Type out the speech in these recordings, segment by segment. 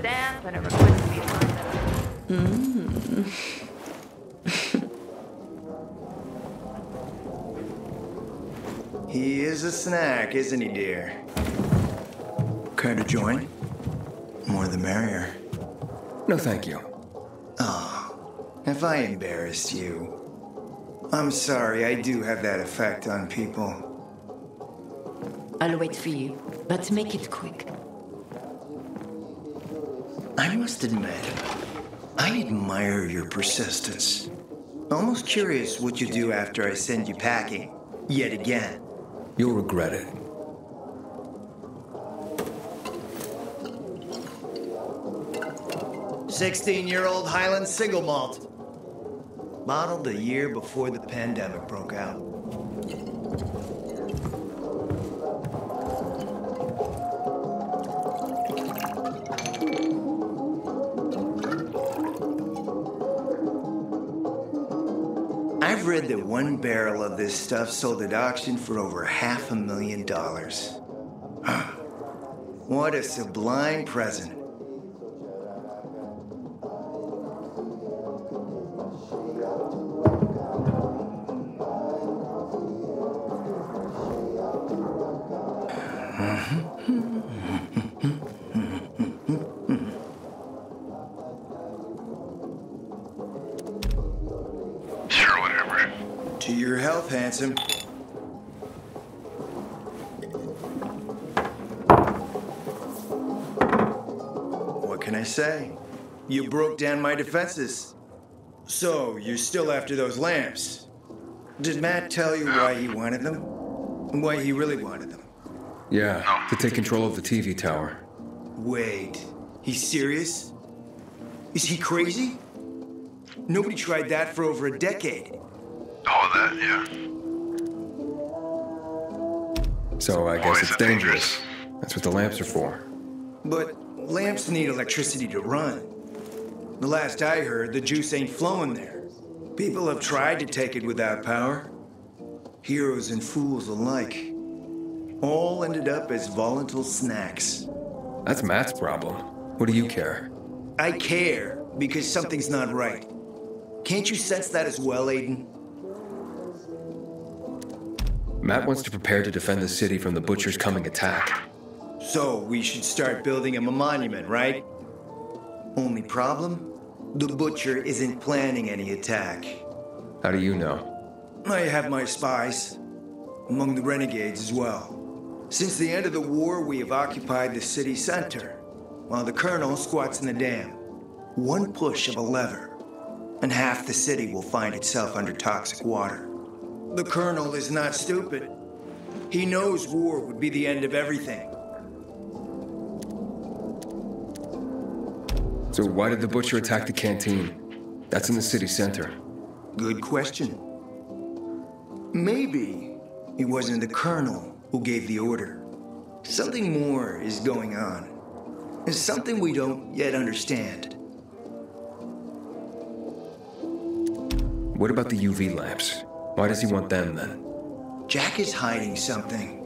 dance, I never quit to be assigned that. He is a snack, isn't he, dear? Care to join? More the merrier. No, thank you. If I embarrassed you, I'm sorry, I do have that effect on people. I'll wait for you, but make it quick. I must admit, I admire your persistence. Almost curious what you do after I send you packing, yet again. You'll regret it. "16-year-old Highland single malt. Bottled a year before the pandemic broke out. I've read that one barrel of this stuff sold at auction for over $500,000. What a sublime present. Sure, whatever. To your health, handsome. What can I say? You broke down my defenses. So, you're still after those lamps. Did Matt tell you why he wanted them? Why he really wanted them? Yeah, to take control of the TV tower. Wait, he's serious? Is he crazy? Nobody tried that for over a decade. Oh, that, yeah. So I guess it's dangerous. That's what the lamps are for. But lamps need electricity to run. The last I heard, the juice ain't flowing there. People have tried to take it without power. Heroes and fools alike. All ended up as volatile snacks. That's Matt's problem. What do you care? I care because something's not right. Can't you sense that as well, Aiden? Matt wants to prepare to defend the city from the Butcher's coming attack. So we should start building him a monument, right? Only problem? The Butcher isn't planning any attack. How do you know? I have my spies. Among the renegades as well. Since the end of the war, we have occupied the city center, while the colonel squats in the dam. One push of a lever, and half the city will find itself under toxic water. The colonel is not stupid. He knows war would be the end of everything. So why did the Butcher attack the canteen? That's in the city center. Good question. Maybe it wasn't the colonel who gave the order. Something more is going on. It's something we don't yet understand. What about the UV lamps? Why does he want them then? Jack is hiding something.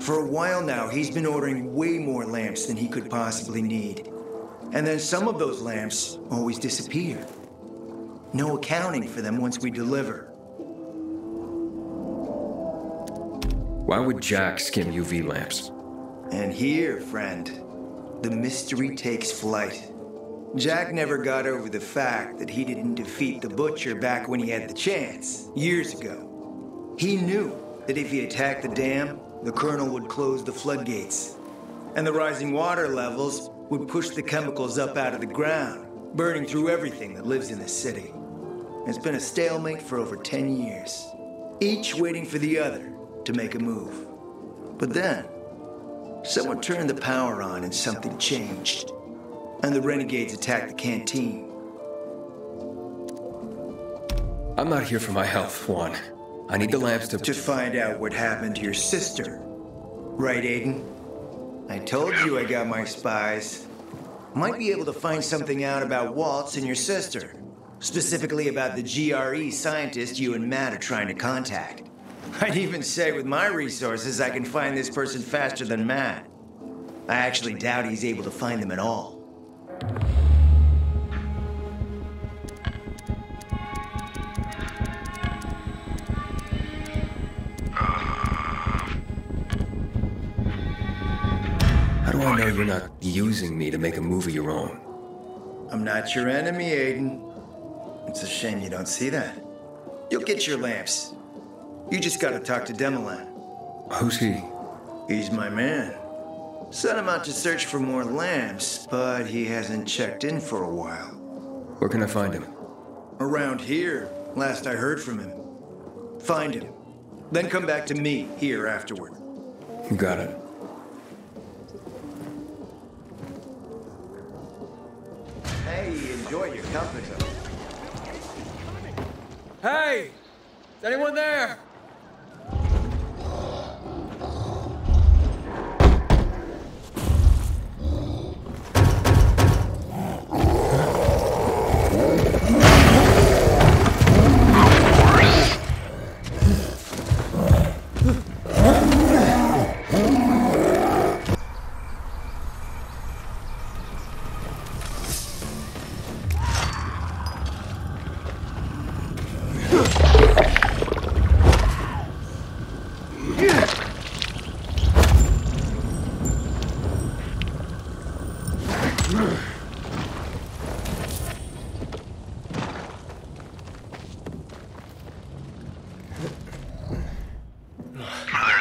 For a while now, he's been ordering way more lamps than he could possibly need. And then some of those lamps always disappear. No accounting for them once we deliver. Why would Jack skim UV lamps? And here, friend, the mystery takes flight. Jack never got over the fact that he didn't defeat the Butcher back when he had the chance, years ago. He knew that if he attacked the dam, the colonel would close the floodgates. And the rising water levels would push the chemicals up out of the ground, burning through everything that lives in the city. It's been a stalemate for over 10 years, each waiting for the other to make a move. But then, someone turned the power on and something changed. And the renegades attacked the canteen. I'm not here for my health, Juan. I need the lamps to find out what happened to your sister. Right, Aiden? I told you I got my spies. Might be able to find something out about Waltz and your sister. Specifically about the GRE scientist you and Matt are trying to contact. I'd even say with my resources I can find this person faster than Matt. I actually doubt he's able to find them at all. Now I know you're not using me to make a movie your own. I'm not your enemy, Aiden. It's a shame you don't see that. You'll get your lamps. You just gotta talk to Demolan. Who's he? He's my man. Sent him out to search for more lamps, but he hasn't checked in for a while. Where can I find him? Around here, last I heard from him. Find him. Then come back to me here afterward. You got it. Hey, enjoy your company. Hey! Is anyone there?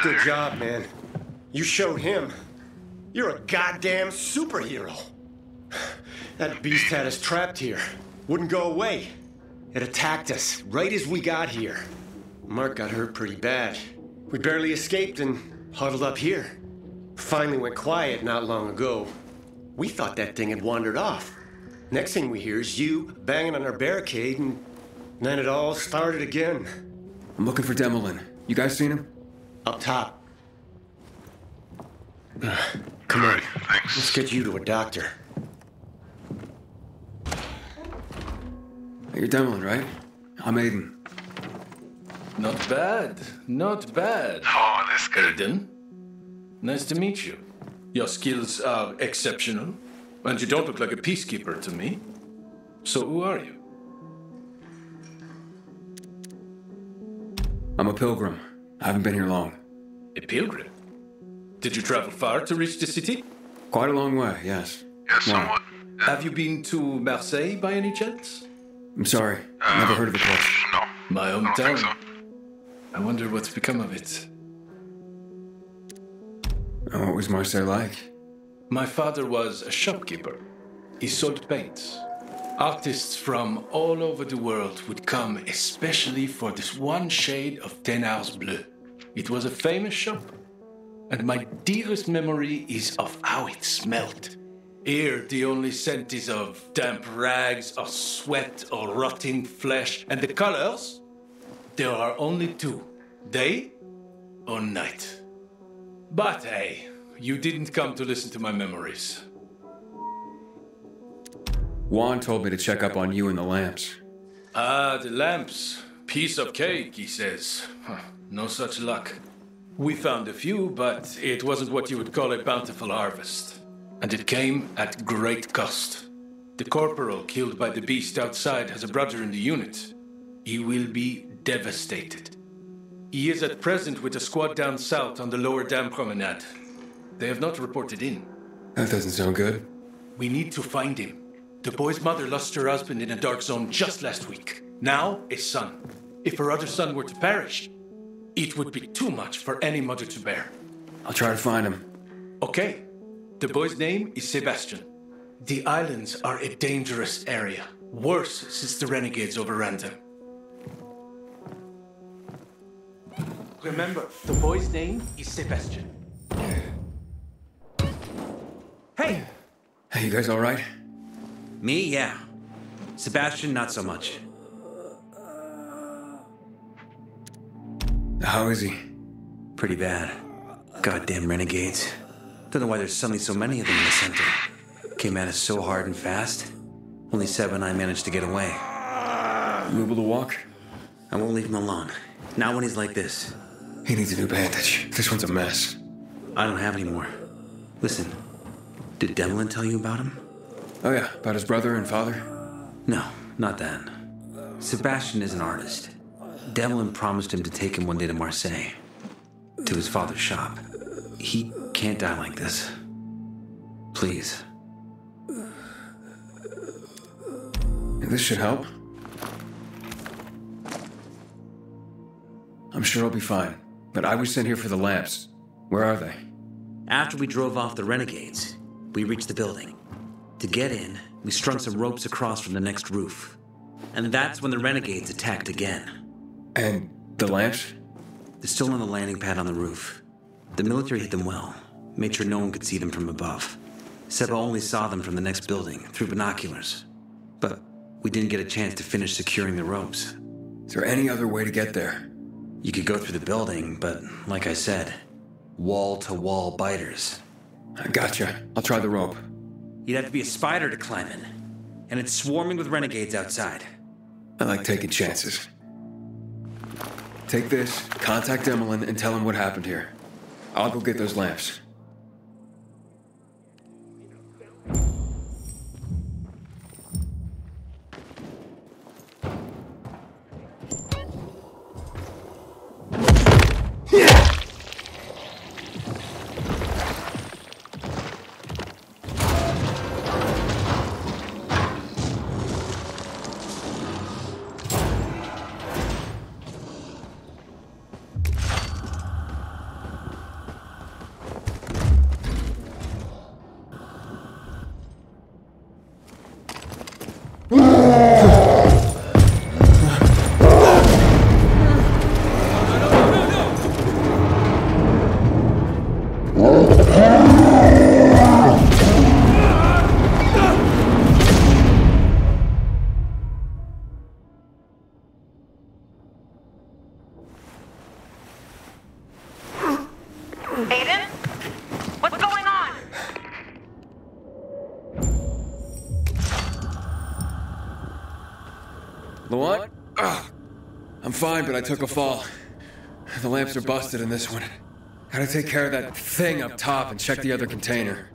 Good job, man. You showed him. You're a goddamn superhero. That beast had us trapped here. Wouldn't go away. It attacked us right as we got here. Mark got hurt pretty bad. We barely escaped and huddled up here. Finally went quiet not long ago. We thought that thing had wandered off. Next thing we hear is you banging on our barricade, and then it all started again. I'm looking for Demolan. You guys seen him? Up top. Come on. Thanks. Let's get you to a doctor. Hey, you're Demolan, right? I'm Aiden. Not bad. Not bad. Oh, this guy. Aiden, nice to meet you. Your skills are exceptional, and you don't look like a peacekeeper to me. So who are you? I'm a pilgrim. I haven't been here long. A pilgrim? Did you travel far to reach the city? Quite a long way, yes. Yeah, somewhat. Have you been to Marseille by any chance? I'm sorry. Never heard of the place. No. My I don't hometown. think so. I wonder what's become of it. And what was Marseille like? My father was a shopkeeper. He sold paints. Artists from all over the world would come especially for this one shade of Thénard's bleu. It was a famous shop, and my dearest memory is of how it smelled. Here, the only scent is of damp rags, or sweat, or rotting flesh, and the colors, there are only two, day or night. But hey, you didn't come to listen to my memories. Juan told me to check up on you and the lamps. Ah, the lamps. Piece of cake, he says. No such luck. We found a few, but it wasn't what you would call a bountiful harvest. And it came at great cost. The corporal killed by the beast outside has a brother in the unit. He will be devastated. He is at present with a squad down south on the lower dam promenade. They have not reported in. That doesn't sound good. We need to find him. The boy's mother lost her husband in a dark zone just last week. Now, a son. If her other son were to perish, it would be too much for any mother to bear. I'll try to find him. Okay. The boy's name is Sebastian. The islands are a dangerous area. Worse since the renegades overran them. Remember, the boy's name is Sebastian. Hey! Hey, you guys all right? Me, yeah. Sebastian, not so much. How is he? Pretty bad. Goddamn renegades. Don't know why there's suddenly so many of them in the center. Came at us so hard and fast. Only Seb and I managed to get away. You able to walk? I won't leave him alone. Not when he's like this. He needs a new bandage. This one's a mess. I don't have any more. Listen, did Demolan tell you about him? Oh yeah, about his brother and father? No, not that. Sebastian is an artist. Demolan promised him to take him one day to Marseille. To his father's shop. He can't die like this. Please. This should help. I'm sure I'll be fine, but I was sent here for the lamps. Where are they? After we drove off the renegades, we reached the building. To get in, we strung some ropes across from the next roof. And that's when the renegades attacked again. And the lamps? They're still on the landing pad on the roof. The military hid them well, made sure no one could see them from above. Seba only saw them from the next building, through binoculars. But we didn't get a chance to finish securing the ropes. Is there any other way to get there? You could go through the building, but like I said, wall-to-wall biters. I gotcha. I'll try the rope. You'd have to be a spider to climb in. And it's swarming with renegades outside. I like taking chances. Take this, contact Emmeline, and tell him what happened here. I'll go get those lamps. Aiden? What's going on? Lawan? I'm fine, but I took a fall. The lamps are busted in this one. Gotta take care of that thing up top and check the other container.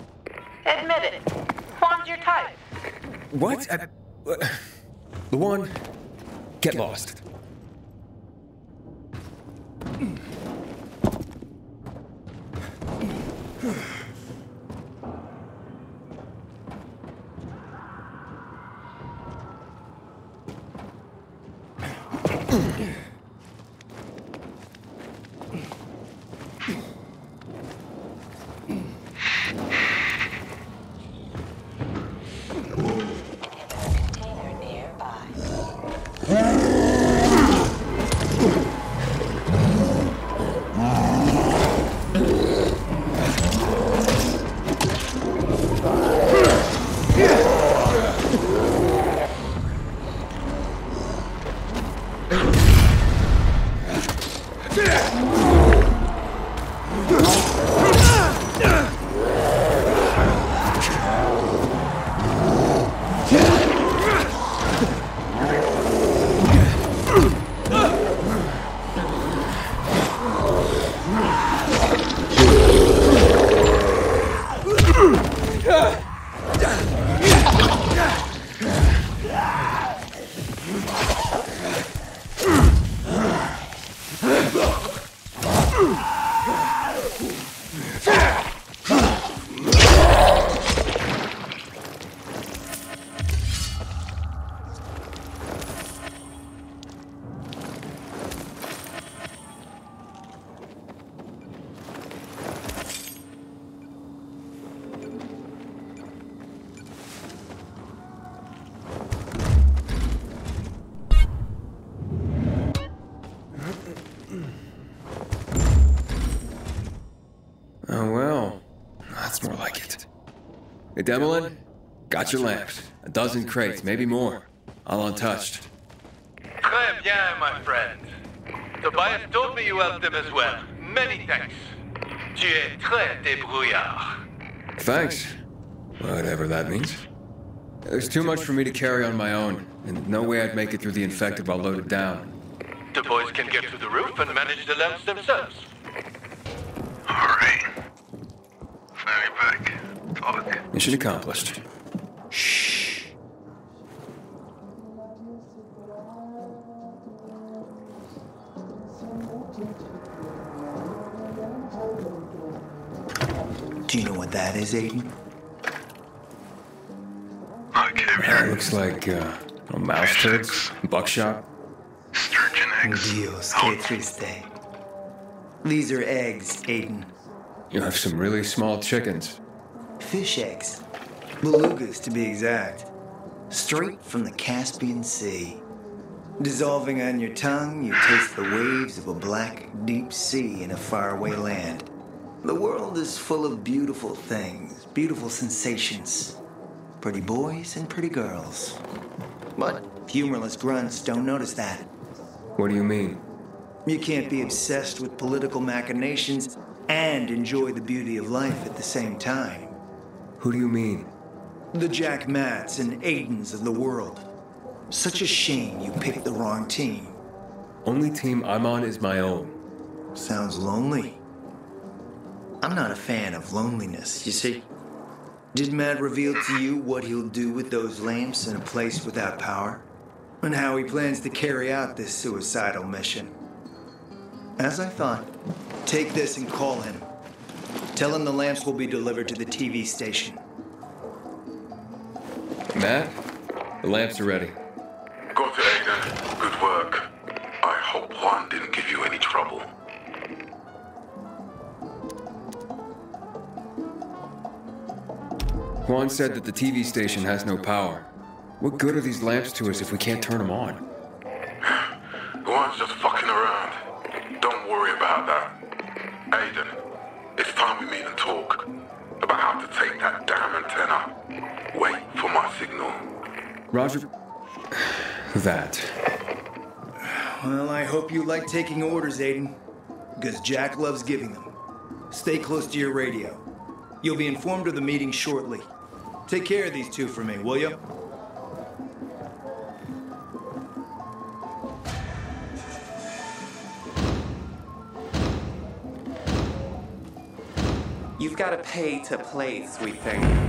Admit it. Juan's your type. What? Lawan, get lost. Container nearby. Oh, well. That's more like it. Hey, Demolin, got your lamps. A dozen crates, maybe more. All untouched. Très bien, my friend. Tobias told me you helped him as well. Many thanks. Tu es très débrouillard. Thanks. Whatever that means. There's too much for me to carry on my own, and no way I'd make it through the infected while loaded down. The boys can get to the roof and manage the lamps themselves. All right. Fanny back. Talk. Mission accomplished. Shh. Do you know what that is, Aiden? Looks like, mouse turds, buckshot. Dios, que triste. These are eggs, Aiden. You have some really small chickens. Fish eggs. Belugas, to be exact. Straight from the Caspian Sea. Dissolving on your tongue, you taste the waves of a black, deep sea in a faraway land. The world is full of beautiful things, beautiful sensations. Pretty boys and pretty girls. But humorless grunts don't notice that. What do you mean? You can't be obsessed with political machinations and enjoy the beauty of life at the same time. Who do you mean? The Jack Matts and Aidens of the world. Such a shame you picked the wrong team. Only team I'm on is my own. Sounds lonely. I'm not a fan of loneliness, you see. Did Matt reveal to you what he'll do with those lamps in a place without power? And how he plans to carry out this suicidal mission? As I thought, take this and call him. Tell him the lamps will be delivered to the TV station. Matt, the lamps are ready. Got it, Aiden. Good work. I hope Juan didn't give you any trouble. Juan said that the TV station has no power. What good are these lamps to us if we can't turn them on? Juan's just fucking around. Don't worry about that. Aiden, it's time we meet and talk about how to take that damn antenna. Wait for my signal. Roger. That. Well, I hope you like taking orders, Aiden. Because Jack loves giving them. Stay close to your radio. You'll be informed of the meeting shortly. Take care of these two for me, will you? You've got to pay to play, sweet thing.